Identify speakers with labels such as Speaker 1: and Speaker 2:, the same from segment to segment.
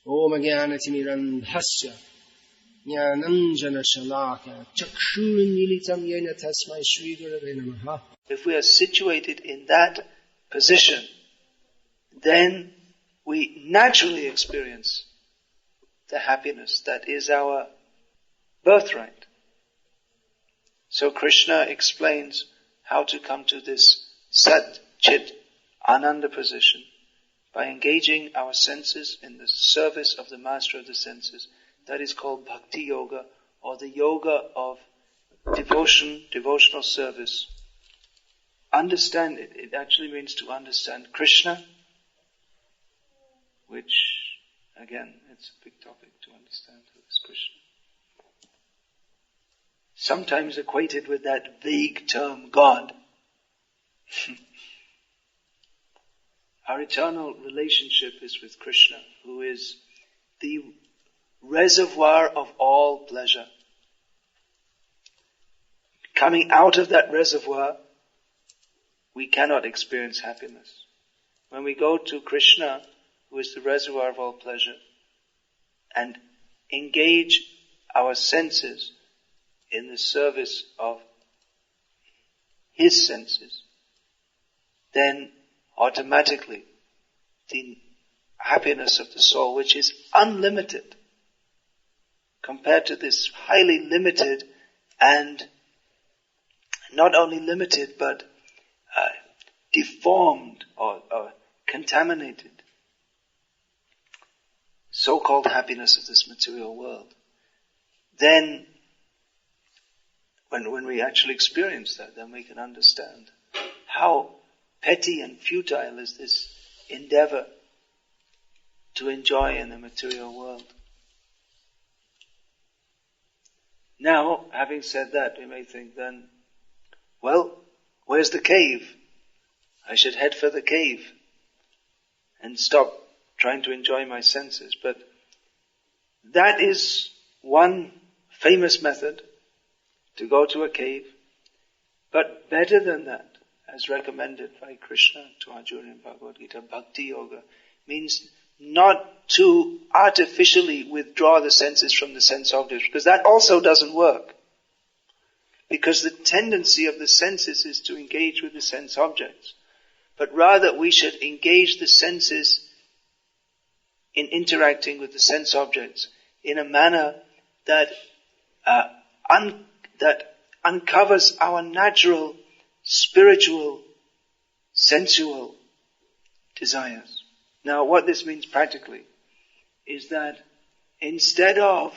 Speaker 1: Om Jnanatimirandhasya Jnananjana Shalaka Chakshurunmilitam Yena Tasmai Shri Gurave Namaha. If we are situated in that position, then we naturally experience the happiness that is our birthright. So Krishna explains how to come to this Sat Chit Ananda position by engaging our senses in the service of the master of the senses. That is called Bhakti Yoga, or the yoga of devotion, devotional service. Understand it. It actually means to understand Krishna, which, again, it's a big topic to understand who is Krishna. Sometimes equated with that vague term, God. Our eternal relationship is with Krishna, who is the reservoir of all pleasure. Coming out of that reservoir, we cannot experience happiness. When we go to Krishna, who is the reservoir of all pleasure, and engage our senses in the service of His senses, then automatically the happiness of the soul, which is unlimited, compared to this highly limited and not only limited but deformed or contaminated so-called happiness of this material world, then when we actually experience that, then we can understand how petty and futile is this endeavor to enjoy in the material world. Now, having said that, we may think then, well, where's the cave? I should head for the cave and stop trying to enjoy my senses. But that is one famous method, to go to a cave. But better than that, as recommended by Krishna to Arjuna in Bhagavad Gita, Bhakti Yoga means not to artificially withdraw the senses from the sense objects, because that also doesn't work. Because the tendency of the senses is to engage with the sense objects. But rather we should engage the senses in interacting with the sense objects in a manner that uncovers our natural, spiritual, sensual desires. Now, what this means practically is that instead of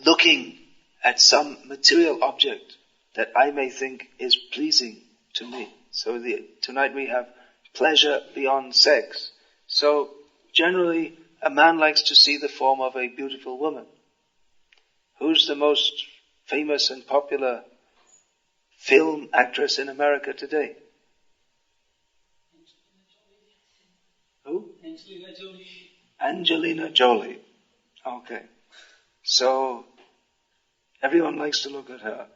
Speaker 1: looking at some material object that I may think is pleasing to me. So tonight we have pleasure beyond sex. So generally a man likes to see the form of a beautiful woman. Who's the most famous and popular film actress in America today? Who?
Speaker 2: Angelina Jolie.
Speaker 1: Angelina Jolie. Okay. So everyone likes to look at her.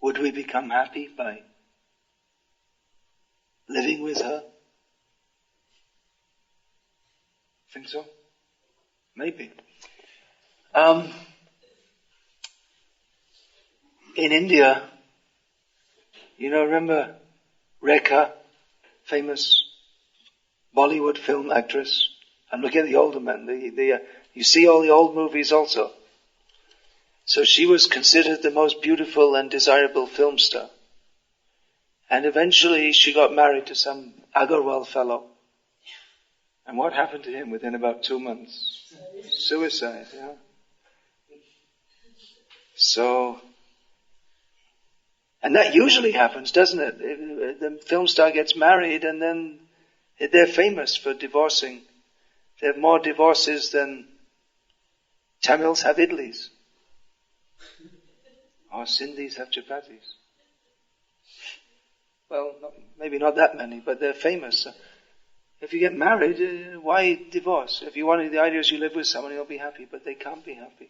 Speaker 1: Would we become happy by living with her? Think so? Maybe. In India, remember Rekha, famous Bollywood film actress? I'm looking at the older men. You see all the old movies also. So she was considered the most beautiful and desirable film star. And eventually she got married to some Agarwal fellow. And what happened to him within about 2 months? Suicide, yeah. So, and that usually happens, doesn't it? The film star gets married and then they're famous for divorcing. They have more divorces than Tamils have idlis. Or Sindhis have chapatis. Well, maybe not that many, but they're famous. If you get married, why divorce? If the idea is you live with someone, you'll be happy, but they can't be happy.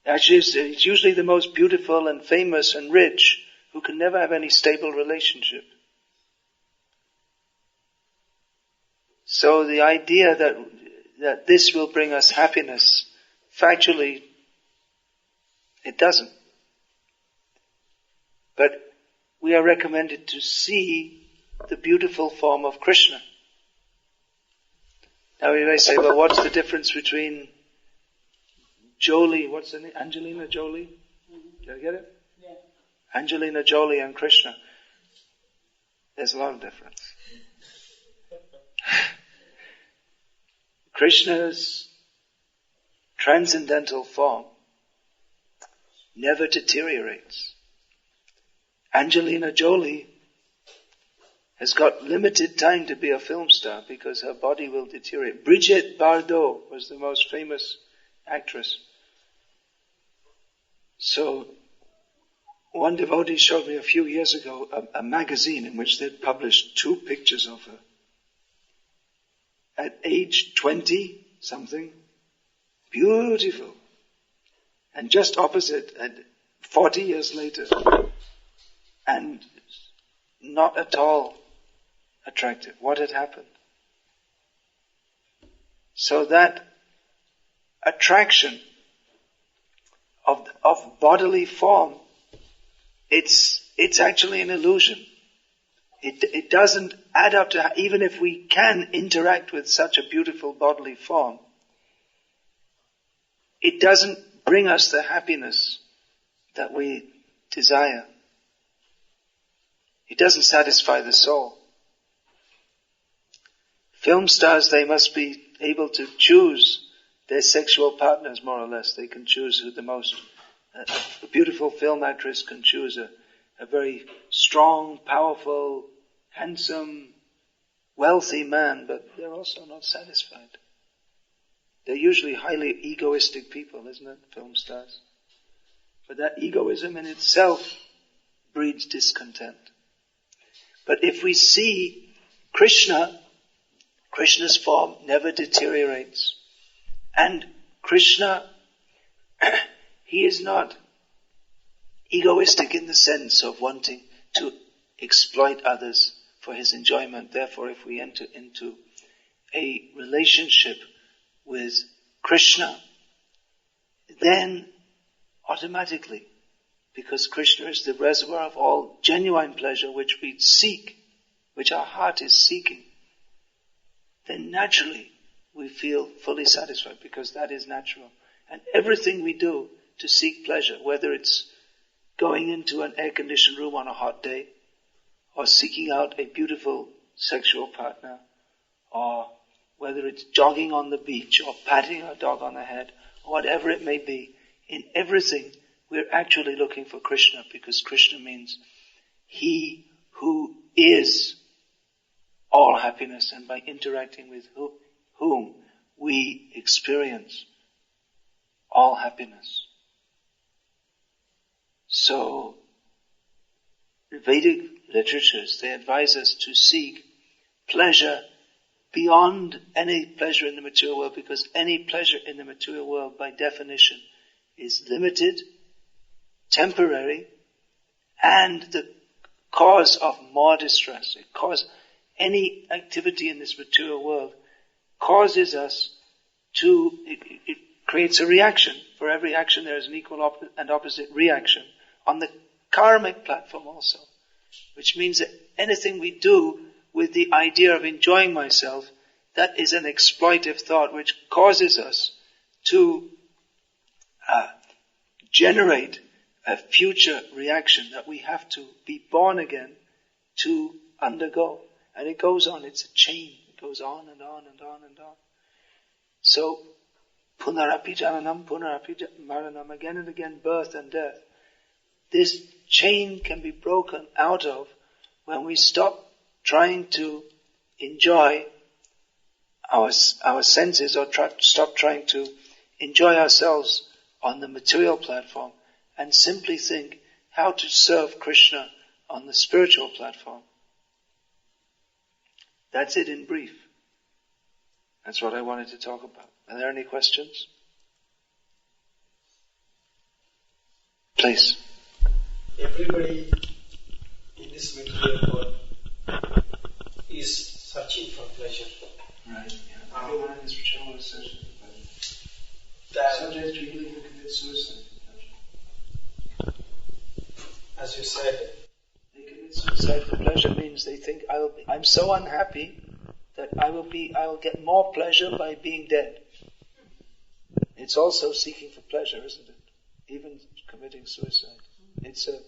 Speaker 1: Actually, it's usually the most beautiful and famous and rich who can never have any stable relationship. So the idea that this will bring us happiness, factually, it doesn't. But we are recommended to see the beautiful form of Krishna. Now we may say, well, what's the difference between Jolie, what's her name? Angelina Jolie? Did I get it? Yeah. Angelina Jolie and Krishna. There's a lot of difference. Krishna's transcendental form never deteriorates. Angelina Jolie has got limited time to be a film star because her body will deteriorate. Brigitte Bardot was the most famous actress. So, one devotee showed me a few years ago a magazine in which they'd published 2 pictures of her. At age 20 something, beautiful. And just opposite, at 40 years later, and not at all attractive. What had happened? So that attraction of bodily form, it's actually an illusion. It doesn't add up to, even if we can interact with such a beautiful bodily form, it doesn't bring us the happiness that we desire. It doesn't satisfy the soul. Film stars, they must be able to choose their sexual partners more or less. They can choose who the most, a beautiful film actress can choose a very strong, powerful, handsome, wealthy man, but they're also not satisfied. They're usually highly egoistic people, isn't it, film stars? But that egoism in itself breeds discontent. But if we see Krishna's form never deteriorates. And Krishna, he is not egoistic in the sense of wanting to exploit others for his enjoyment. Therefore, if we enter into a relationship with Krishna, then automatically, because Krishna is the reservoir of all genuine pleasure which we seek, which our heart is seeking, then naturally we feel fully satisfied, because that is natural. And everything we do to seek pleasure, whether it's going into an air-conditioned room on a hot day, or seeking out a beautiful sexual partner, or whether it's jogging on the beach, or patting our dog on the head, or whatever it may be, in everything we're actually looking for Krishna, because Krishna means He who is all happiness, and by interacting with whom we experience all happiness. So, the Vedic literatures, they advise us to seek pleasure beyond any pleasure in the material world, because any pleasure in the material world, by definition, is limited, temporary, and the cause of more distress. Any activity in this material world causes us to, it creates a reaction. For every action there is an equal and opposite reaction on the karmic platform also. Which means that anything we do with the idea of enjoying myself, that is an exploitive thought which causes us to generate a future reaction that we have to be born again to undergo. And it goes on, it's a chain. It goes on and on and on and on. So, punarapi jananam, punarapi maranam, again and again, birth and death. This chain can be broken out of when we stop trying to enjoy our senses, or stop trying to enjoy ourselves on the material platform, and simply think how to serve Krishna on the spiritual platform. That's it in brief. That's what I wanted to talk about. Are there any questions? place.
Speaker 2: Everybody in this material world is searching for pleasure.
Speaker 1: Right. Yeah. Everyone in this material is searching for pleasure. Sometimes people even commit suicide for pleasure.
Speaker 2: As you said,
Speaker 1: they commit suicide for pleasure means they think I'm so unhappy that I'll get more pleasure by being dead. It's also seeking for pleasure, isn't it? Even committing suicide. It's a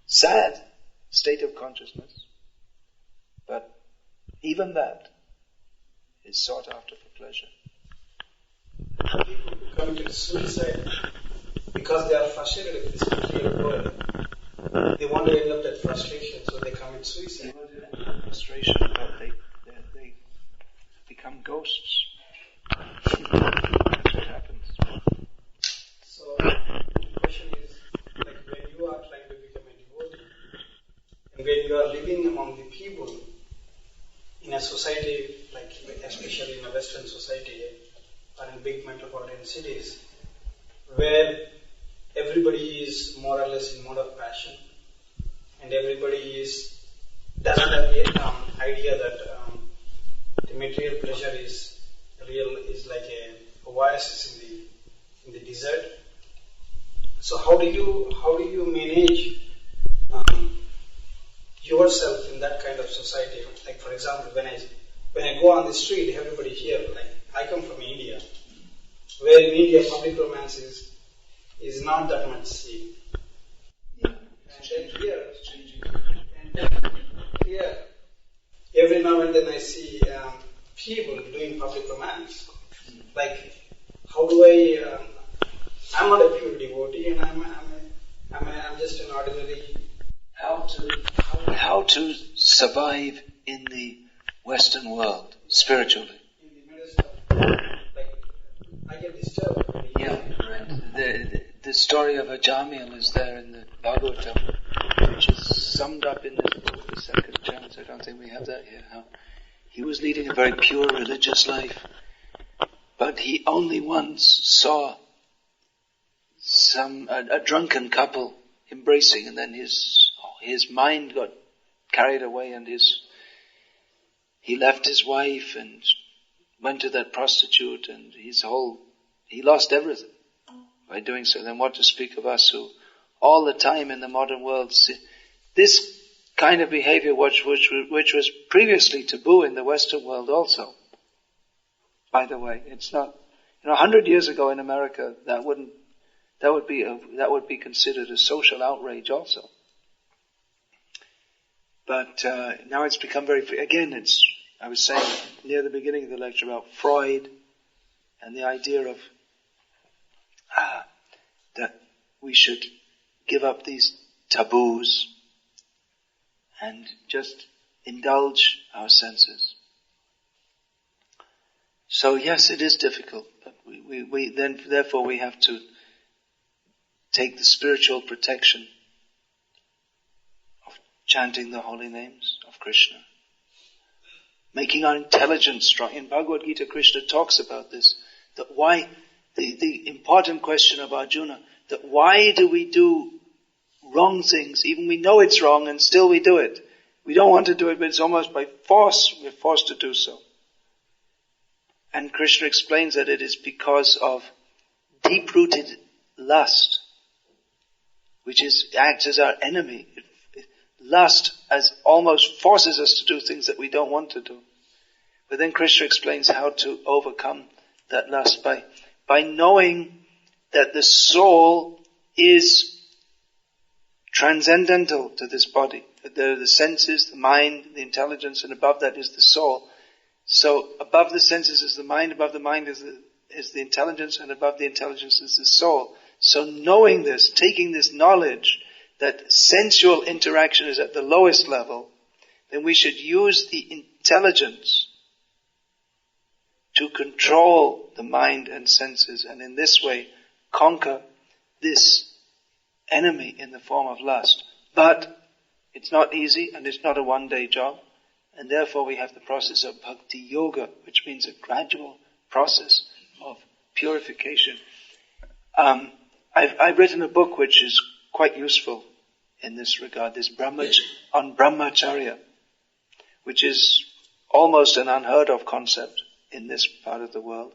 Speaker 1: sad state of consciousness. But even that is sought after for pleasure.
Speaker 2: People who commit suicide because they are frustrated with this material world. They want to end up that frustration, so they commit suicide.
Speaker 1: They want to end up frustration, but they become ghosts. That's what happens.
Speaker 2: So the question is, like when you are trying to become a devotee, and when you are living among the people in a society, like especially in a Western society or in big metropolitan cities, where everybody is more or less in mode of passion, and everybody doesn't have the idea that the material pleasure is real, is like a oasis in the desert. So how do you manage yourself in that kind of society? Like for example, when I go on the street, everybody here, like I come from India, where in India public romance is not that much seen.
Speaker 1: Yeah.
Speaker 2: And then here, every now and then I see people doing public romance. Like, how do I'm not a pure devotee, and I'm just an ordinary.
Speaker 1: How to survive in the Western world spiritually?
Speaker 2: In the midst of, like, I get disturbed.
Speaker 1: Yeah, right. The story of Ajamil is there in the Bhagavatam, which is summed up in this book, the second chapter. I don't think we have that here. How he was leading a very pure religious life, but he only once saw a drunken couple embracing, and then his mind got carried away, and he left his wife and went to that prostitute, and he lost everything by doing so. Then what to speak of us who all the time in the modern world see this kind of behavior which was previously taboo in the Western world also. By the way, it's not, 100 years ago in America that would be considered a social outrage also. But now it's become very free. Again, I was saying near the beginning of the lecture about Freud and the idea of that we should give up these taboos and just indulge our senses. So yes, it is difficult, but therefore we have to take the spiritual protection of chanting the holy names of Krishna, making our intelligence strong. In Bhagavad Gita, Krishna talks about this, that why, the important question of Arjuna, that why do we do wrong things, even we know it's wrong and still we do it. We don't want to do it, but it's almost by force, we're forced to do so. And Krishna explains that it is because of deep-rooted lust, which acts as our enemy. Lust almost forces us to do things that we don't want to do. But then Krishna explains how to overcome that lust by knowing that the soul is transcendental to this body. That there are the senses, the mind, the intelligence, and above that is the soul. So above the senses is the mind, above the mind is the intelligence, and above the intelligence is the soul. So knowing this, taking this knowledge that sensual interaction is at the lowest level, then we should use the intelligence to control the mind and senses, and in this way conquer this enemy in the form of lust. But it's not easy, and it's not a one-day job, and therefore we have the process of Bhakti Yoga, which means a gradual process of purification. I've written a book which is quite useful in this regard, this on brahmacharya, which is almost an unheard of concept in this part of the world,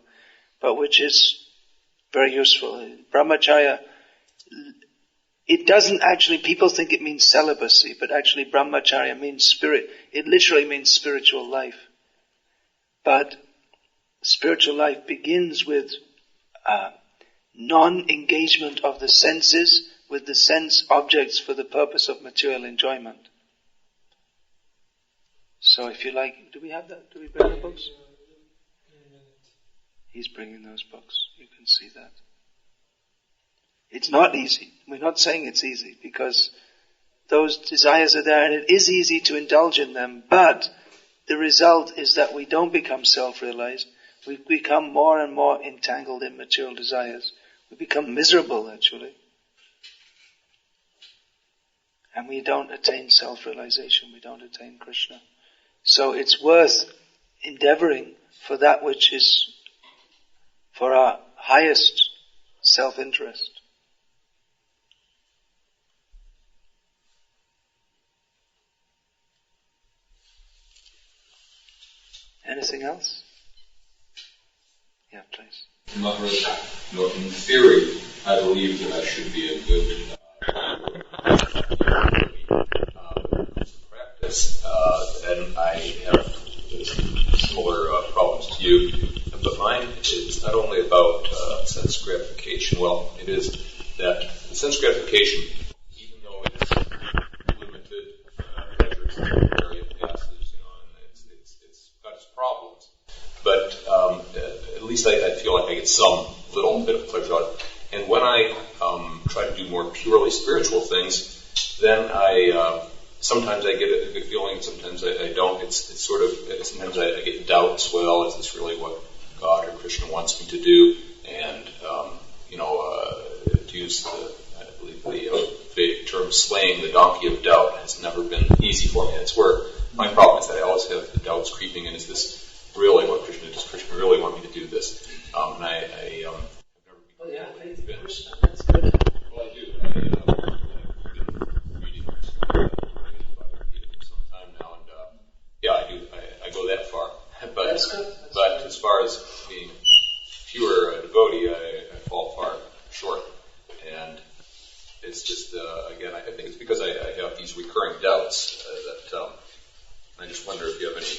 Speaker 1: but which is very useful. Brahmacharya, it doesn't actually, people think it means celibacy, but actually brahmacharya means spirit. It literally means spiritual life. But spiritual life begins with non-engagement of the senses with the sense objects for the purpose of material enjoyment. So if you like, do we have that? Do we bring the books? He's bringing those books. You can see that. It's not easy. We're not saying it's easy, because those desires are there and it is easy to indulge in them, but the result is that we don't become self-realized. We become more and more entangled in material desires. We become miserable, actually. And we don't attain self-realization. We don't attain Krishna. So it's worth endeavoring for that which is for our highest self-interest. Anything else? Yeah, please.
Speaker 3: Maharaj, in theory, I believe that I should be a good practice, and I have similar problems to you. But mine is not only about sense gratification. Well, it is that the sense gratification, even though it's limited, measures very passes, and it's got its problems. But at least I feel like I get some little bit of pleasure out of it. And when I try to do more purely spiritual things, then sometimes I get a good feeling, sometimes I don't. It's sort of, sometimes I get doubts. Well, is this really what God or Krishna wants me to do? And to use I believe the Vedic term, slaying the donkey of doubt has never been easy for me. That's where my problem is, that I always have the doubts creeping in. Is this really what Krishna? Does Krishna really want me to do this? And I've never
Speaker 1: faith in Krishna, that's good.
Speaker 3: Well, I do. I've been reading for some time now, and I do. I go that far. But
Speaker 1: that's good.
Speaker 3: But as far as being pure devotee, I fall far short. And it's just, again, I think it's because I have these recurring doubts that I just wonder if you have any,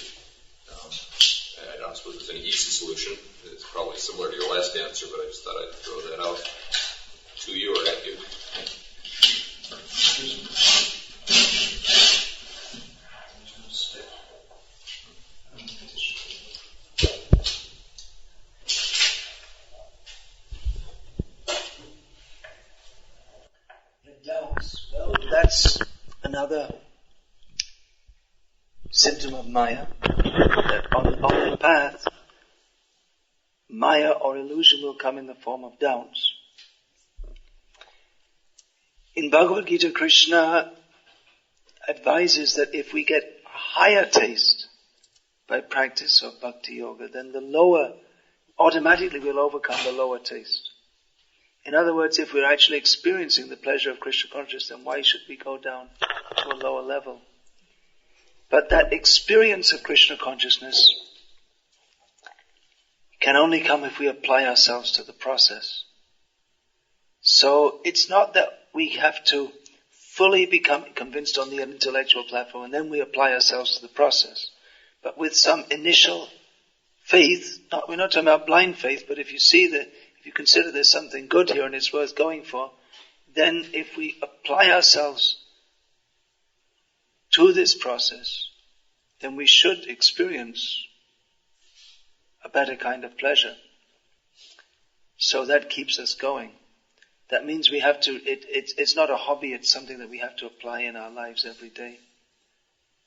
Speaker 3: I don't suppose there's any easy solution. It's probably similar to your last answer, but I just thought I'd throw that out to you or at you.
Speaker 1: Well, that's another symptom of Maya. That on the path, Maya or illusion will come in the form of doubts. In Bhagavad Gita, Krishna advises that if we get a higher taste by practice of Bhakti Yoga, then the lower, automatically will overcome the lower taste. In other words, if we're actually experiencing the pleasure of Krishna consciousness, then why should we go down to a lower level? But that experience of Krishna consciousness can only come if we apply ourselves to the process. So it's not that we have to fully become convinced on the intellectual platform and then we apply ourselves to the process. But with some initial faith, we're not talking about blind faith, but if you consider there's something good here and it's worth going for, then if we apply ourselves to this process, then we should experience a better kind of pleasure. So that keeps us going. That means we have to, it's not a hobby, it's something that we have to apply in our lives every day.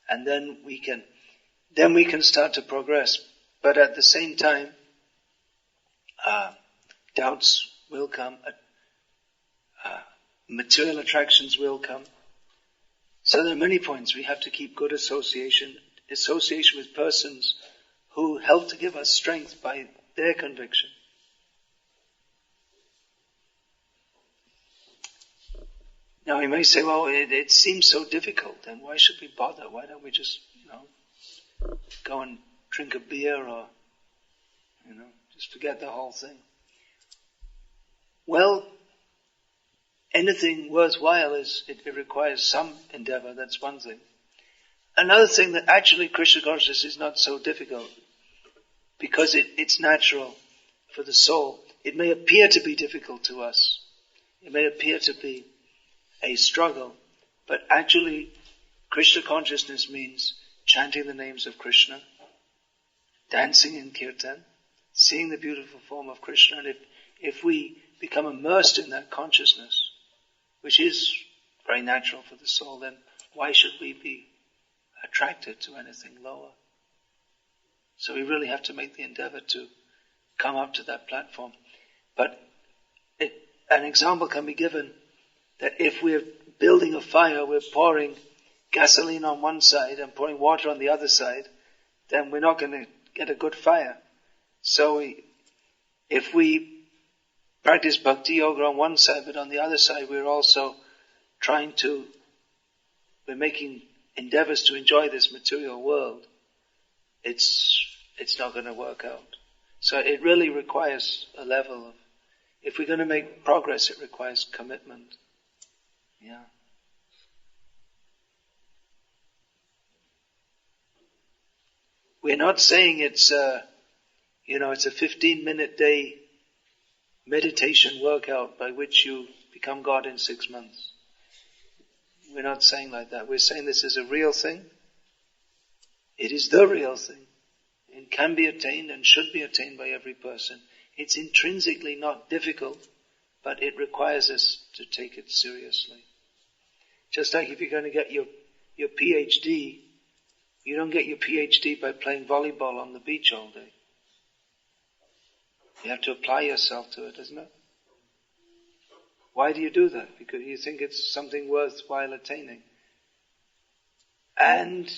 Speaker 1: And then we can start to progress. But at the same time, doubts will come, material attractions will come. So there are many points. We have to keep good association with persons who help to give us strength by their conviction. Now he may say, well, it seems so difficult, then why should we bother? Why don't we just, go and drink a beer or, just forget the whole thing? Well, anything worthwhile it requires some endeavor, that's one thing. Another thing, that actually Krishna consciousness is not so difficult, because it's natural for the soul. It may appear to be difficult to us. It may appear to be a struggle, but actually Krishna consciousness means chanting the names of Krishna, dancing in kirtan, seeing the beautiful form of Krishna, and if we become immersed in that consciousness, which is very natural for the soul, then why should we be attracted to anything lower? So we really have to make the endeavor to come up to that platform. But an example can be given that if we're building a fire, we're pouring gasoline on one side and pouring water on the other side, then we're not going to get a good fire. So if we practice bhakti yoga on one side, but on the other side we're also we're making endeavors to enjoy this material world, it's not going to work out. So it really requires a level of, if we're going to make progress, it requires commitment. Yeah. We're not saying it's a 15-minute day meditation workout by which you become God in 6 months. We're not saying like that. We're saying this is a real thing. It is the real thing. It can be attained and should be attained by every person. It's intrinsically not difficult, but it requires us to take it seriously. Just like if you're going to get your PhD, you don't get your PhD by playing volleyball on the beach all day. You have to apply yourself to it, isn't it? Why do you do that? Because you think it's something worthwhile attaining. And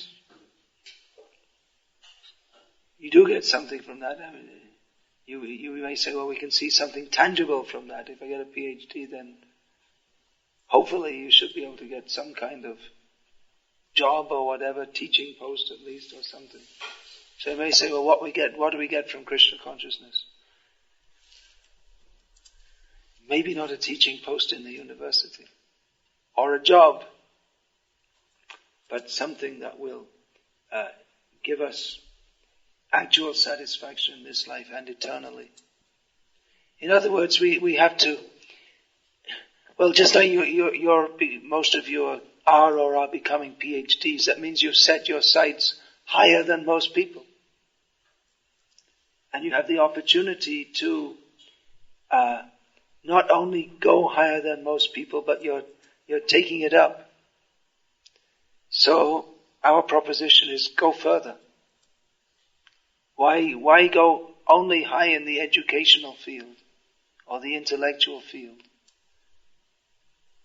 Speaker 1: you do get something from that. I mean, you may say, well, we can see something tangible from that. If I get a PhD, then hopefully you should be able to get some kind of job or whatever, teaching post at least or something. So you may say, well, what do we get from Krishna consciousness? Maybe not a teaching post in the university or a job, but something that will give us actual satisfaction in this life and eternally. In other words, we have to, well, just like most of you are becoming PhDs, that means you've set your sights higher than most people. And you have the opportunity to not only go higher than most people, but you're taking it up. So our proposition is go further. Why go only high in the educational field or the intellectual field?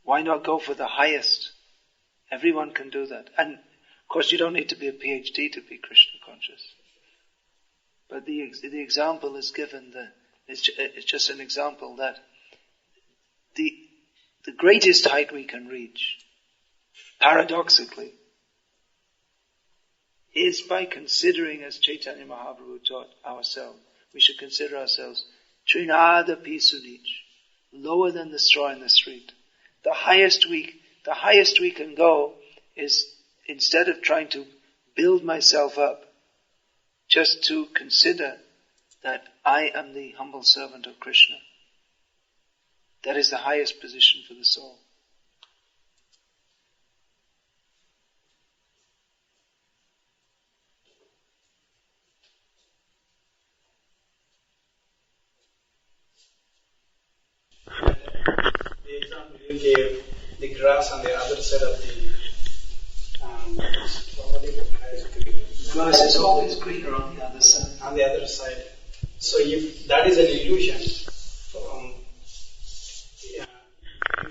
Speaker 1: Why not go for the highest? Everyone can do that. And of course you don't need to be a PhD to be Krishna conscious. But the example is given, it's just an example that the greatest height we can reach, paradoxically, is by considering, as Chaitanya Mahaprabhu taught ourselves, we should consider ourselves Trinada Pisunich, lower than the straw in the street. The highest we can go is, instead of trying to build myself up, just to consider that I am the humble servant of Krishna. That is the highest position for the soul.
Speaker 2: The example you gave, the grass on the other side of the
Speaker 1: grass is always greener on the other side.
Speaker 2: On the other side. So if that is an illusion,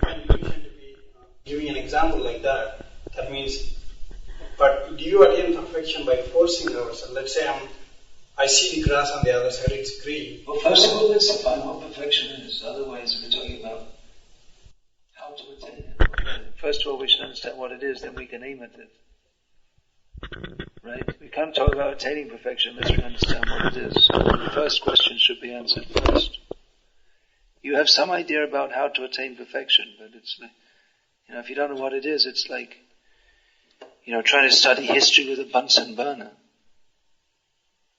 Speaker 2: an illusion to be giving an example like that, that means, but do you attain perfection by forcing yourself? Let's say I see the grass on the other side, it's green.
Speaker 1: Well, first of all, let's define what perfection is. Otherwise, we're talking about how to attain it. first of all we should understand what it is, then we can aim at it. Right? We can't talk about attaining perfection unless we understand what it is. So the first question should be answered first. You have some idea about how to attain perfection, but it's like, if you don't know what it is, it's like, trying to study history with a Bunsen burner.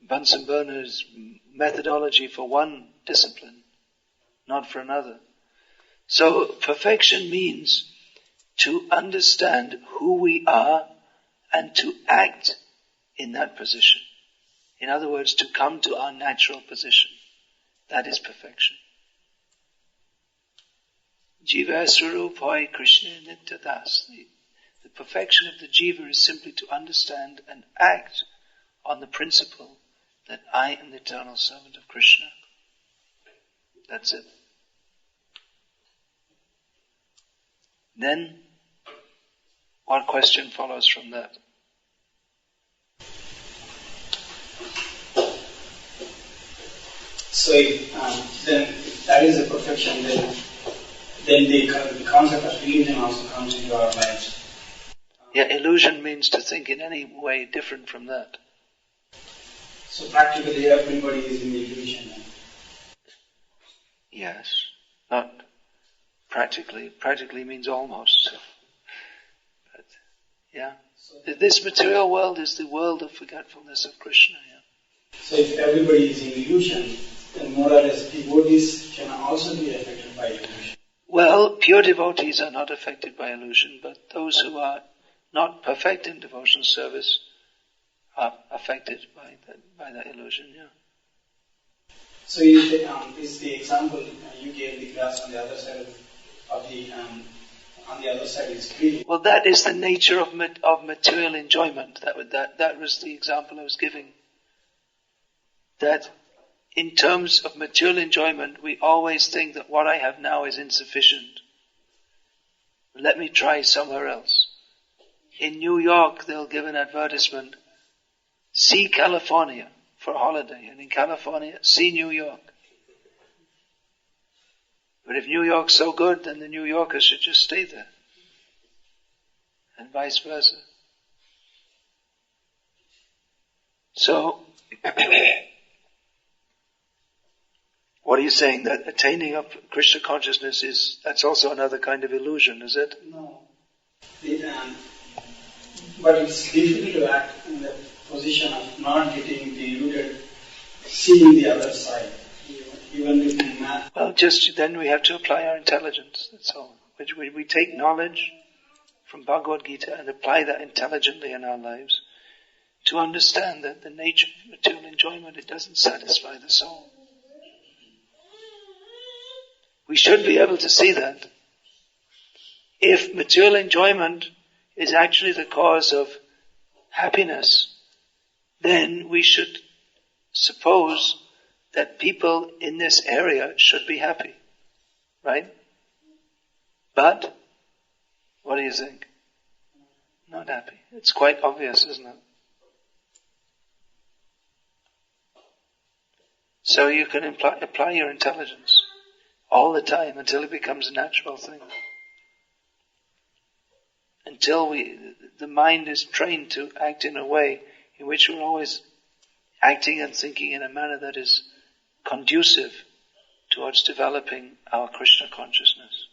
Speaker 1: Bunsen burner is methodology for one discipline, not for another. So perfection means to understand who we are and to act in that position. In other words, to come to our natural position. That is perfection. Jiva Swarupai Krishna Nityadas. The perfection of the jiva is simply to understand and act on the principle that I am the eternal servant of Krishna. That's it. Then, what question follows from that?
Speaker 2: So if that is the perfection, then the concept of illusion also comes into our lives.
Speaker 1: Yeah, illusion means to think in any way different from that.
Speaker 2: So practically everybody is in the illusion.
Speaker 1: Yes, not practically. Practically means almost. But, yeah. So this material world is the world of forgetfulness of Krishna. Yeah.
Speaker 2: So if everybody is in illusion, then more or less devotees can also be affected by illusion.
Speaker 1: Well, pure devotees are not affected by illusion, but those who are not perfect in devotional service are affected by that illusion, yeah.
Speaker 2: So is the example you gave the glass on the other side of the on the other side is green.
Speaker 1: Well, that is the nature of material enjoyment. That was the example I was giving. That in terms of material enjoyment, we always think that what I have now is insufficient. Let me try somewhere else. In New York, they'll give an advertisement, see California for a holiday, and in California, see New York. But if New York's so good, then the New Yorkers should just stay there. And vice versa. So, what are you saying? That attaining of Krishna consciousness that's also another kind of illusion, is it?
Speaker 2: No. But it's difficult to act in the position of not getting deluded, seeing the other side. Even with math.
Speaker 1: Well, just then we have to apply our intelligence, that's all. We take knowledge from Bhagavad Gita and apply that intelligently in our lives to understand that the nature of material enjoyment, it doesn't satisfy the soul. We should be able to see that. If material enjoyment is actually the cause of happiness, then we should suppose that people in this area should be happy. Right? But, what do you think? Not happy. It's quite obvious, isn't it? So you can apply your intelligence all the time until it becomes a natural thing. Until the mind is trained to act in a way in which we're always acting and thinking in a manner that is conducive towards developing our Krishna consciousness.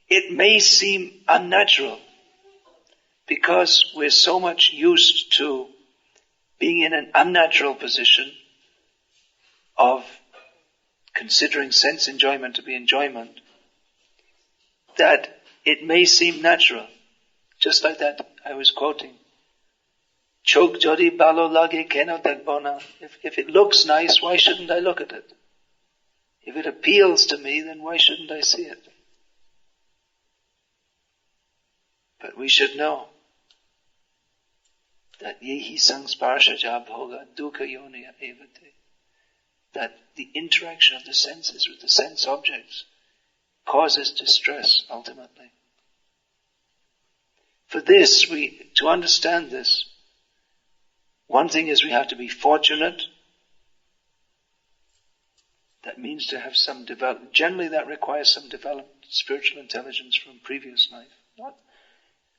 Speaker 1: It may seem unnatural because we're so much used to being in an unnatural position of considering sense enjoyment to be enjoyment, that it may seem natural. Just like that I was quoting. Chok jodi balo lage kena dagbona. If it looks nice, why shouldn't I look at it? If it appeals to me, then why shouldn't I see it? But we should know that yehi sangsparshaja bhoga dukkha yoniya evate. That the interaction of the senses with the sense objects causes distress ultimately. For this, to understand this, one thing is we have to be fortunate That means to have some development. Generally that requires some developed spiritual intelligence from previous life.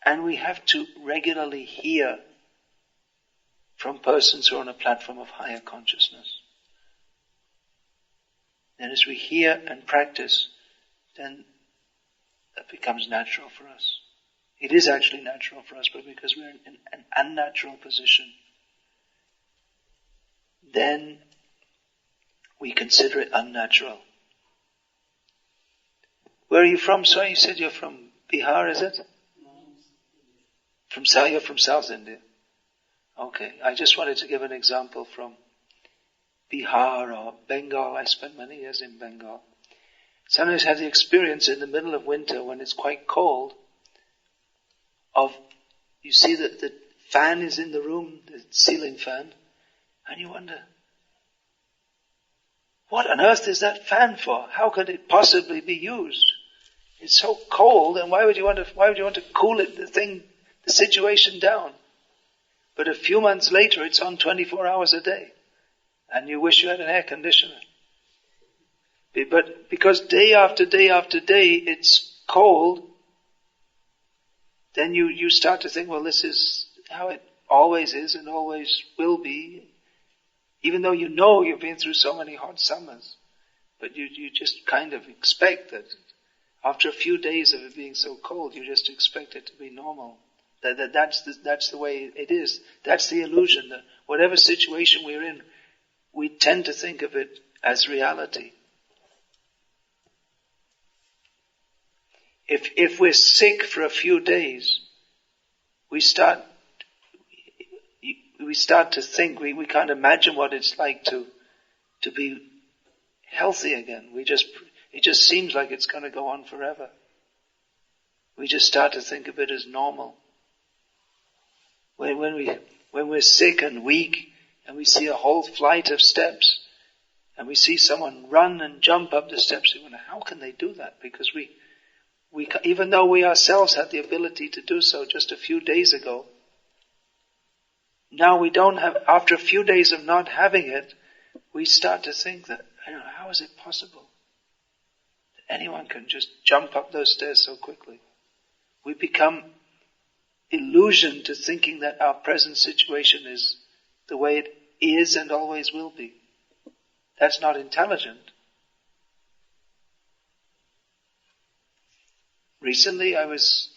Speaker 1: And we have to regularly hear from persons who are on a platform of higher consciousness. And as we hear and practice, then that becomes natural for us. It is actually natural for us, but because we're in an unnatural position, then we consider it unnatural. Where are you from? So you said you're from Bihar, is it? You're from South India. Okay, I just wanted to give an example from Bihar or Bengal. I spent many years in Bengal. Sometimes have the experience in the middle of winter when it's quite cold of, you see that the fan is in the room, the ceiling fan, and you wonder, what on earth is that fan for? How could it possibly be used? It's so cold, and why would you want to cool it, the situation down? But a few months later, it's on 24 hours a day, and you wish you had an air conditioner. But because day after day after day it's cold, then you start to think, well, this is how it always is and always will be. Even though you know you've been through so many hot summers, but you just kind of expect that after a few days of it being so cold, you just expect it to be normal. That's the way it is. That's the illusion, that whatever situation we're in, we tend to think of it as reality. If we're sick for a few days, we start to think, we can't imagine what it's like to be healthy again. It just seems like it's going to go on forever. We just start to think of it as normal. When we're sick and weak and we see a whole flight of steps and we see someone run and jump up the steps, we wonder, how can they do that? Because we even though we ourselves had the ability to do so just a few days ago, now we don't have, after a few days of not having it, we start to think that, how is it possible that anyone can just jump up those stairs so quickly? We become illusioned to thinking that our present situation is the way it is and always will be. That's not intelligent. Recently I was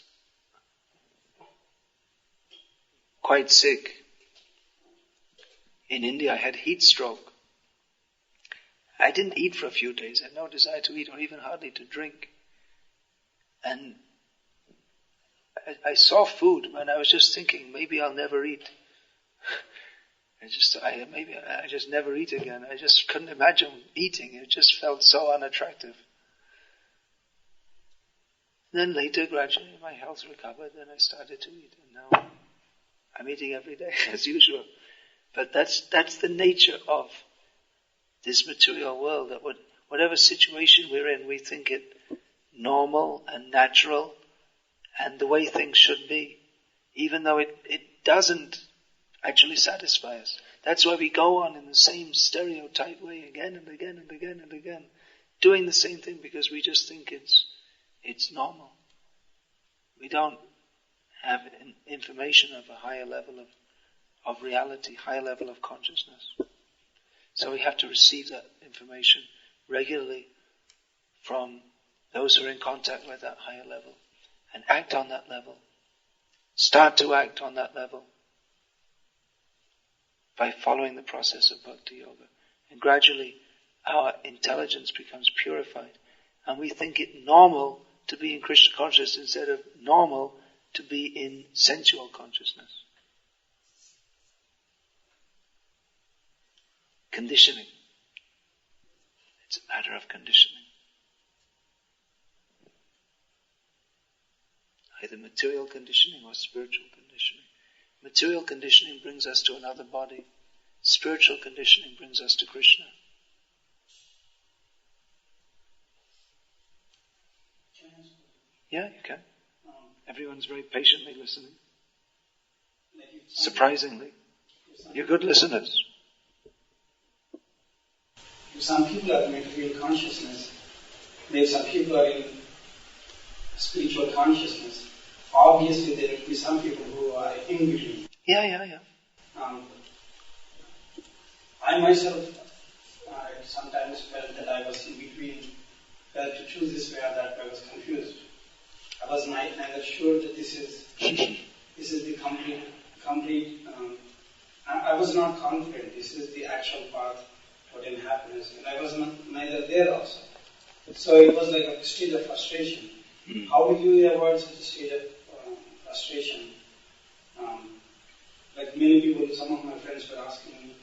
Speaker 1: quite sick. In India I had heat stroke. I didn't eat for a few days. I had no desire to eat or even hardly to drink. And I saw food and I was just thinking, maybe I'll never eat. I just never eat again. I just couldn't imagine eating. It just felt so unattractive. Then later, gradually, my health recovered and I started to eat. And now I'm eating every day as usual. But that's the nature of this material world, that whatever situation we're in, we think it normal and natural and the way things should be, even though it doesn't actually satisfy us. That's why we go on in the same stereotype way again and again and again and again, doing the same thing because we just think it's normal. We don't have information of a higher level of reality, higher level of consciousness. So we have to receive that information regularly from those who are in contact with that higher level and act on that level. Start to act on that level by following the process of Bhakti Yoga. And gradually our intelligence becomes purified and we think it normal to be in Krishna consciousness instead of normal to be in sensual consciousness. Conditioning. It's a matter of conditioning. Either material conditioning or spiritual conditioning. Material conditioning brings us to another body. Spiritual conditioning brings us to Krishna. Yeah, you can. Everyone's very patiently listening. Surprisingly. You're good listeners.
Speaker 2: some people are in material consciousness, maybe some people are in spiritual consciousness. Obviously, there will be some people who are in between.
Speaker 1: Yeah.
Speaker 2: I myself sometimes felt that I was in between, whether to choose this way or that way. I was confused. I was neither sure that this is the complete. I was not confident. This is the actual path toward happiness, and I was neither there also. So it was like a state of frustration. How will you avoid such a state of frustration? Like many people, some of my friends were asking me,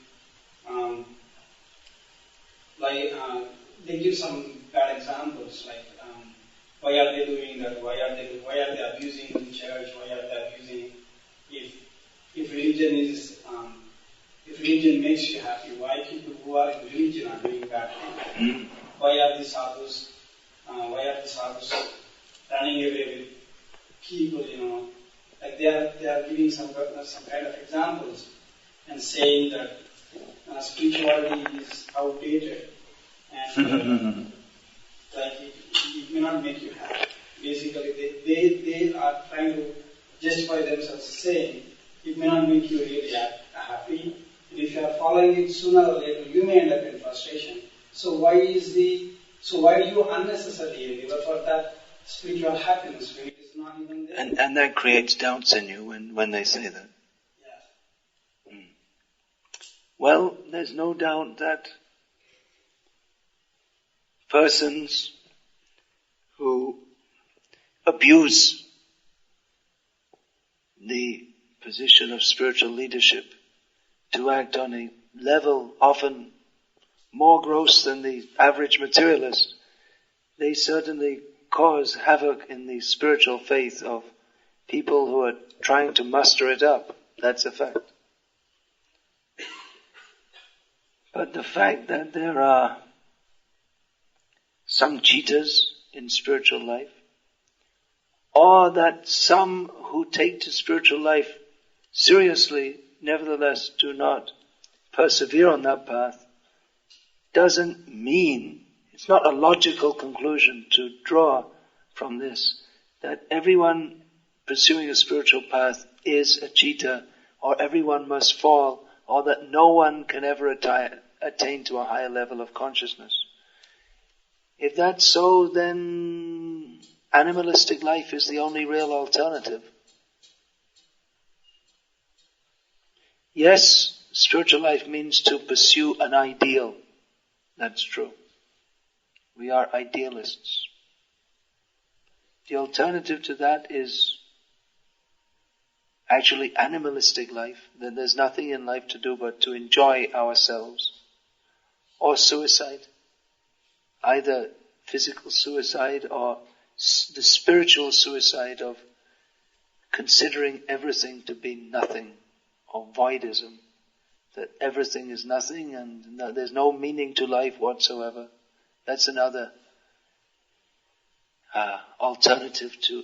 Speaker 2: they give some bad examples, like why are they doing that? Why are they abusing the church? Why are they abusing? If religion makes you happy, why people who are in religion are doing bad things? Why are the sadhus running away with people? Like they are giving some kind of examples and saying that spirituality is outdated and it may not make you happy. Basically, they are trying to justify themselves, saying it may not make you really happy. And if you are following it, sooner or later you may end up in frustration. So why do you unnecessarily live for that spiritual happiness when it is not even there?
Speaker 1: And that creates doubts in you when they say that.
Speaker 2: Yeah.
Speaker 1: Well, there's no doubt that persons who abuse the position of spiritual leadership to act on a level often more gross than the average materialist, they certainly cause havoc in the spiritual faith of people who are trying to muster it up. That's a fact. But the fact that there are some cheaters in spiritual life, or that some who take to spiritual life seriously, nevertheless do not persevere on that path, doesn't mean, it's not a logical conclusion to draw from this, that everyone pursuing a spiritual path is a cheater, or everyone must fall, or that no one can ever attain to a higher level of consciousness. If that's so, then animalistic life is the only real alternative. Yes, spiritual life means to pursue an ideal. That's true. We are idealists. The alternative to that is actually animalistic life, that there's nothing in life to do but to enjoy ourselves, or suicide. Either physical suicide or the spiritual suicide of considering everything to be nothing, or voidism, that everything is nothing and there's no meaning to life whatsoever. That's another alternative to